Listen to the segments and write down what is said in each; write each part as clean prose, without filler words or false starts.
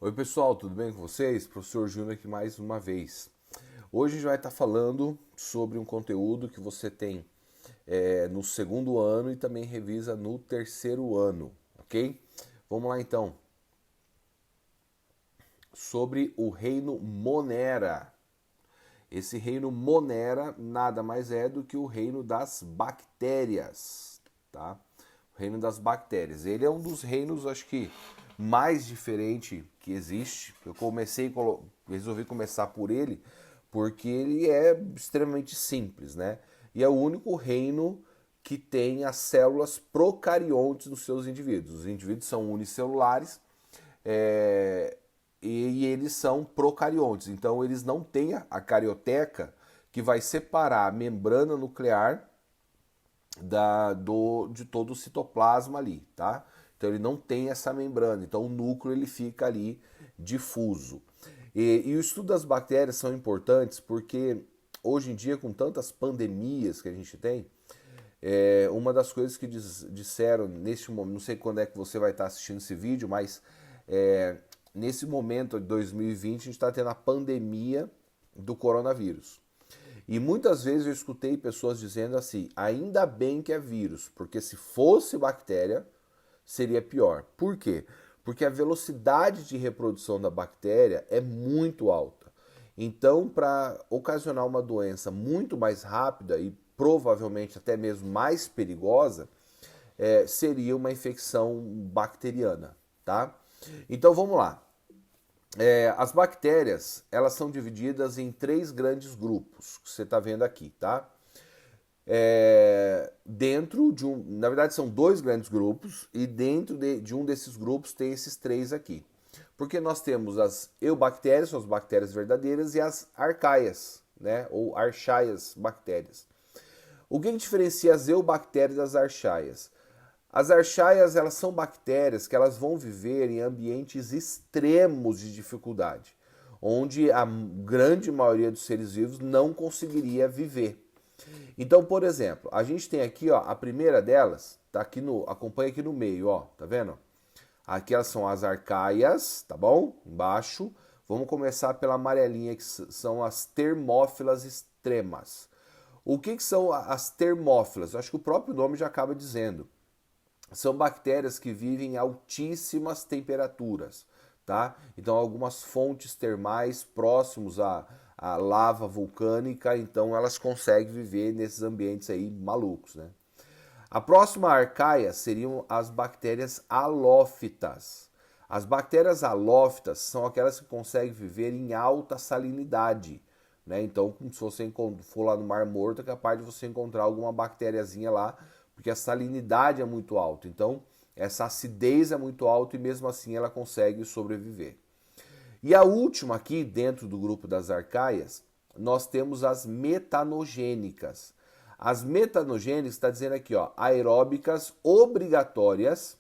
Oi pessoal, tudo bem com vocês? Professor Júnior aqui mais uma vez. Hoje a gente vai estar falando sobre um conteúdo que você tem no segundo ano e também revisa no terceiro ano, ok? Vamos lá então. Sobre o reino Monera. Esse reino Monera nada mais é do que o reino das bactérias, tá? O reino das bactérias. Ele é um dos reinos, acho que, mais diferente que existe. Resolvi começar por ele, porque ele é extremamente simples, né? E é o único reino que tem as células procariontes dos seus indivíduos. Os indivíduos são unicelulares, é, e eles são procariontes. Então eles não têm a carioteca que vai separar a membrana nuclear de todo o citoplasma ali, tá? Então ele não tem essa membrana, então o núcleo ele fica ali difuso. E o estudo das bactérias são importantes porque hoje em dia, com tantas pandemias que a gente tem, uma das coisas que disseram neste momento, não sei quando é que você vai estar assistindo esse vídeo, mas nesse momento de 2020 a gente está tendo a pandemia do coronavírus. E muitas vezes eu escutei pessoas dizendo assim: ainda bem que é vírus, porque se fosse bactéria seria pior. Por quê? Porque a velocidade de reprodução da bactéria é muito alta. Então, para ocasionar uma doença muito mais rápida e provavelmente até mesmo mais perigosa, seria uma infecção bacteriana, tá? Então vamos lá. As bactérias, elas são divididas em três grandes grupos, que você está vendo aqui, tá? Dentro de um, na verdade são dois grandes grupos e dentro de um desses grupos tem esses três aqui. Porque nós temos as eubactérias, são as bactérias verdadeiras, e as arcaias, né, ou archaias bactérias. O que diferencia as eubactérias das archaias? As archaias, elas são bactérias que elas vão viver em ambientes extremos de dificuldade, onde a grande maioria dos seres vivos não conseguiria viver. Então, por exemplo, a gente tem aqui, ó, a primeira delas, tá aqui acompanha aqui no meio, ó, tá vendo? Aqui elas são as arcaias, tá bom? Embaixo. Vamos começar pela amarelinha, que são as termófilas extremas. O que são as termófilas? Acho que o próprio nome já acaba dizendo. São bactérias que vivem em altíssimas temperaturas, tá? Então algumas fontes termais próximos à lava vulcânica, então elas conseguem viver nesses ambientes aí malucos, né? A próxima arcaia seriam as bactérias halófitas. As bactérias halófitas são aquelas que conseguem viver em alta salinidade, né? Então, se você for lá no Mar Morto, é capaz de você encontrar alguma bactériazinha lá, porque a salinidade é muito alta. Então, essa acidez é muito alta e mesmo assim ela consegue sobreviver. E a última aqui, dentro do grupo das arcaias, nós temos as metanogênicas. As metanogênicas está dizendo aqui, ó, aeróbicas obrigatórias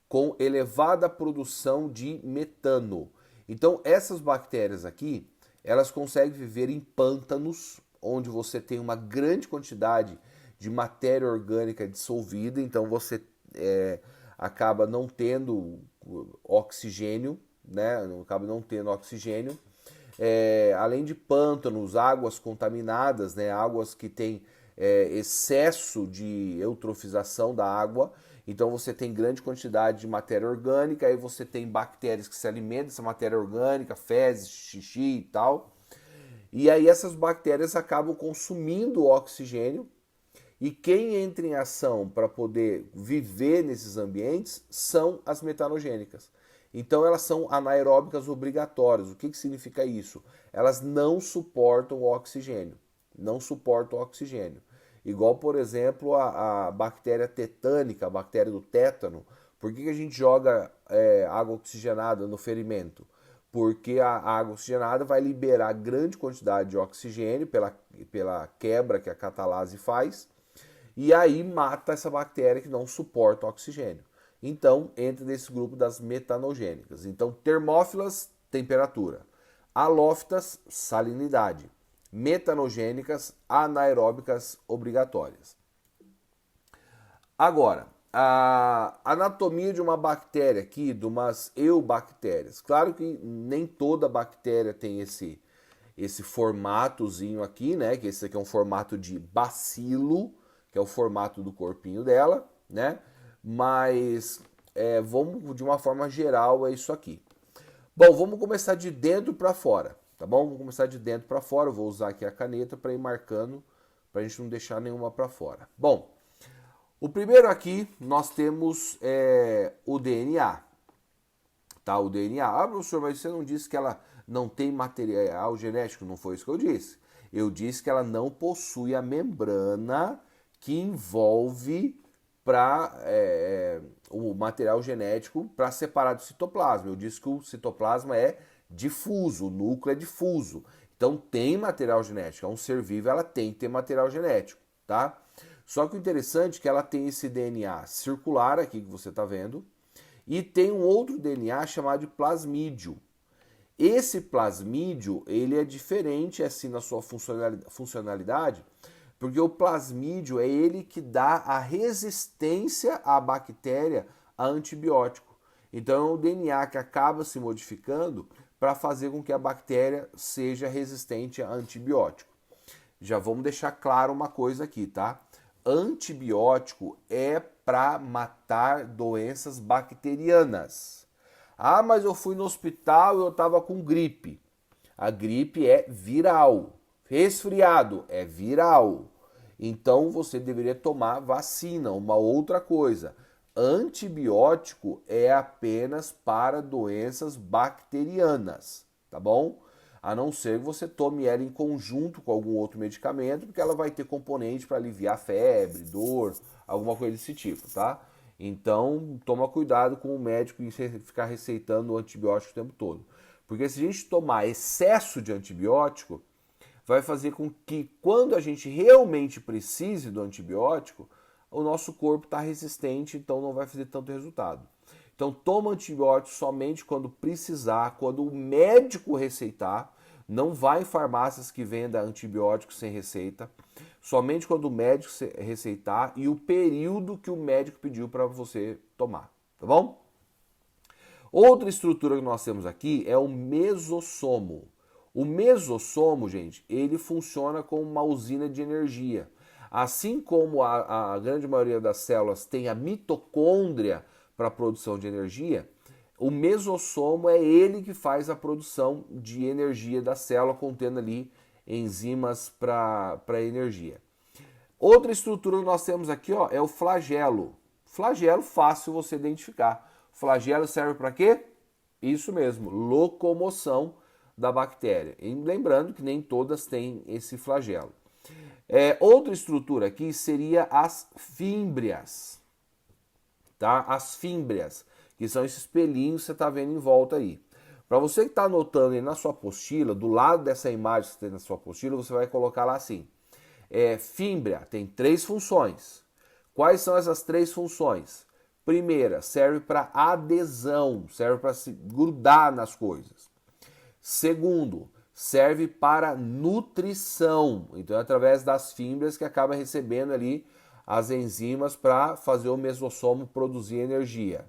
com elevada produção de metano. Então, essas bactérias aqui, elas conseguem viver em pântanos, onde você tem uma grande quantidade de matéria orgânica dissolvida, então você acaba não tendo oxigênio, né? Acaba não tendo oxigênio. Além de pântanos, águas contaminadas, né? Águas que têm excesso de eutrofização da água, então você tem grande quantidade de matéria orgânica, aí você tem bactérias que se alimentam dessa matéria orgânica, fezes, xixi e tal. E aí essas bactérias acabam consumindo o oxigênio e quem entra em ação para poder viver nesses ambientes são as metanogênicas. Então elas são anaeróbicas obrigatórias. O que significa isso? Elas não suportam o oxigênio. Não suportam o oxigênio. Igual, por exemplo, a bactéria tetânica, a bactéria do tétano. Por que a gente joga água oxigenada no ferimento? Porque a água oxigenada vai liberar grande quantidade de oxigênio pela quebra que a catalase faz, e aí mata essa bactéria que não suporta oxigênio. Então, entra nesse grupo das metanogênicas. Então, termófilas, temperatura. Halófitas, salinidade. Metanogênicas, anaeróbicas obrigatórias. Agora, a anatomia de uma bactéria aqui, de umas eubactérias. Claro que nem toda bactéria tem esse formatozinho aqui, né? Que esse aqui é um formato de bacilo, que é o formato do corpinho dela, né? Mas vamos de uma forma geral é isso aqui. Bom, vamos começar de dentro para fora, tá bom? Vamos começar de dentro para fora. Eu vou usar aqui a caneta para ir marcando, para a gente não deixar nenhuma para fora. Bom, o primeiro aqui nós temos o DNA, tá? O DNA. Ah, professor, mas você não disse que ela não tem material genético? Não foi isso que eu disse. Eu disse que ela não possui a membrana que envolve o material genético para separar do citoplasma. Eu disse que o citoplasma é difuso, o núcleo é difuso. Então tem material genético. É um ser vivo, ela tem que ter material genético, tá? Só que o interessante é que ela tem esse DNA circular aqui que você está vendo e tem um outro DNA chamado de plasmídio. Esse plasmídio, ele é diferente assim na sua funcionalidade, porque o plasmídio é ele que dá a resistência à bactéria a antibiótico. Então é o DNA que acaba se modificando para fazer com que a bactéria seja resistente a antibiótico. Já vamos deixar claro uma coisa aqui, tá? Antibiótico é para matar doenças bacterianas. Ah, mas eu fui no hospital e eu estava com gripe. A gripe é viral. Resfriado é viral. Então você deveria tomar vacina, uma outra coisa. Antibiótico é apenas para doenças bacterianas, tá bom? A não ser que você tome ela em conjunto com algum outro medicamento, porque ela vai ter componente para aliviar febre, dor, alguma coisa desse tipo, tá? Então, toma cuidado com o médico e ficar receitando o antibiótico o tempo todo. Porque se a gente tomar excesso de antibiótico, vai fazer com que quando a gente realmente precise do antibiótico, o nosso corpo está resistente, então não vai fazer tanto resultado. Então toma antibiótico somente quando precisar, quando o médico receitar. Não vai em farmácias que vendam antibióticos sem receita. Somente quando o médico receitar e o período que o médico pediu para você tomar, tá bom? Outra estrutura que nós temos aqui é o mesossomo. O mesossomo, gente, ele funciona como uma usina de energia. Assim como a grande maioria das células tem a mitocôndria para a produção de energia, o mesossomo é ele que faz a produção de energia da célula, contendo ali enzimas para energia. Outra estrutura que nós temos aqui ó, é o flagelo. Flagelo fácil você identificar. Flagelo serve para quê? Isso mesmo, locomoção da bactéria. E lembrando que nem todas têm esse flagelo. Outra estrutura aqui seria as fímbrias. Tá? As fímbrias, que são esses pelinhos que você está vendo em volta aí. Para você que está anotando aí na sua apostila, do lado dessa imagem que você tem na sua apostila, você vai colocar lá assim. Fímbria tem 3 funções. Quais são essas 3 funções? Primeira, serve para adesão, serve para se grudar nas coisas. Segundo, serve para nutrição. Então é através das fímbrias que acaba recebendo ali as enzimas para fazer o mesossomo produzir energia.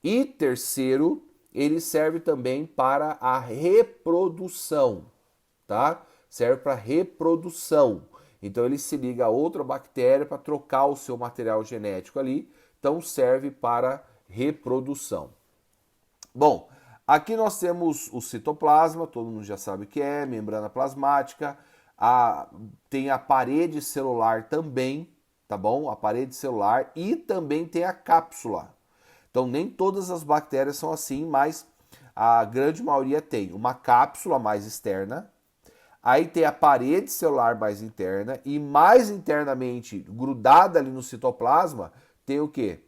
E terceiro, ele serve também para a reprodução, tá? Serve para reprodução. Então ele se liga a outra bactéria para trocar o seu material genético ali. Então serve para reprodução. Bom, aqui nós temos o citoplasma, todo mundo já sabe o que é, membrana plasmática. Tem a parede celular também, tá bom? A parede celular e também tem a cápsula. Então nem todas as bactérias são assim, mas a grande maioria tem uma cápsula mais externa, aí tem a parede celular mais interna e mais internamente, grudada ali no citoplasma, tem o quê?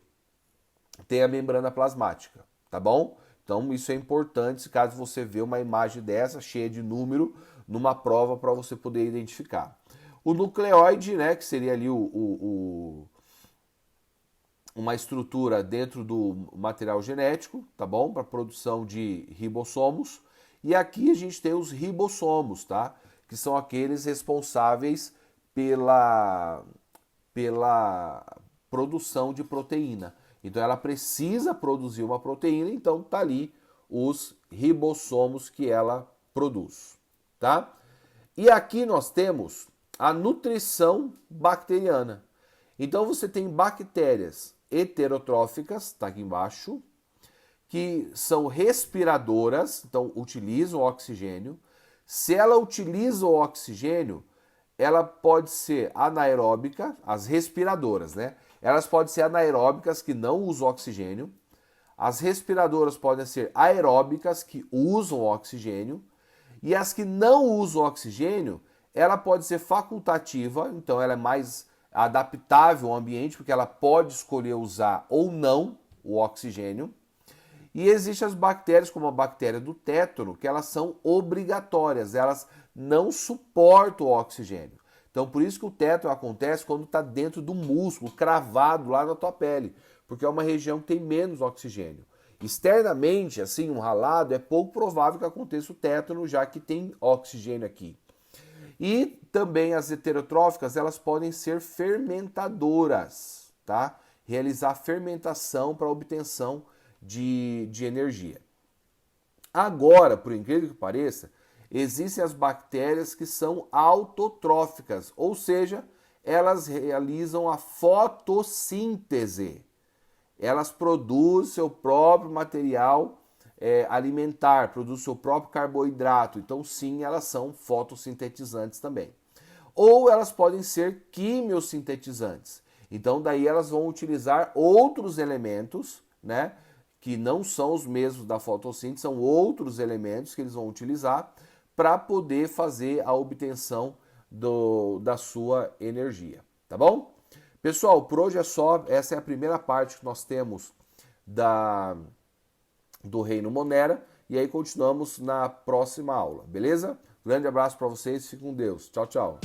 Tem a membrana plasmática, tá bom? Então isso é importante caso você vê uma imagem dessa, cheia de número, numa prova para você poder identificar. O nucleóide, né, que seria ali uma estrutura dentro do material genético, tá bom? Para produção de ribossomos. E aqui a gente tem os ribossomos, tá? Que são aqueles responsáveis pela produção de proteína. Então ela precisa produzir uma proteína, então tá ali os ribossomos que ela produz, tá? E aqui nós temos a nutrição bacteriana. Então você tem bactérias heterotróficas, tá aqui embaixo, que são respiradoras, então utilizam o oxigênio. Se ela utiliza o oxigênio, ela pode ser anaeróbica, as respiradoras, né? Elas podem ser anaeróbicas, que não usam oxigênio. As respiradoras podem ser aeróbicas, que usam oxigênio. E as que não usam oxigênio, ela pode ser facultativa, então ela é mais adaptável ao ambiente, porque ela pode escolher usar ou não o oxigênio. E existem as bactérias, como a bactéria do tétano, que elas são obrigatórias, elas não suportam o oxigênio. Então, por isso que o tétano acontece quando está dentro do músculo, cravado lá na tua pele, porque é uma região que tem menos oxigênio. Externamente, assim, um ralado, é pouco provável que aconteça o tétano, já que tem oxigênio aqui. E também as heterotróficas, elas podem ser fermentadoras, tá? Realizar fermentação para obtenção de energia. Agora, por incrível que pareça, existem as bactérias que são autotróficas, ou seja, elas realizam a fotossíntese. Elas produzem seu próprio material alimentar, produzem seu próprio carboidrato. Então, sim, elas são fotossintetizantes também. Ou elas podem ser quimiosintetizantes. Então, daí elas vão utilizar outros elementos, né? Que não são os mesmos da fotossíntese, são outros elementos que eles vão utilizar para poder fazer a obtenção da sua energia, tá bom? Pessoal, por hoje é só, essa é a primeira parte que nós temos do Reino Monera, e aí continuamos na próxima aula, beleza? Grande abraço para vocês, fiquem com Deus, tchau, tchau.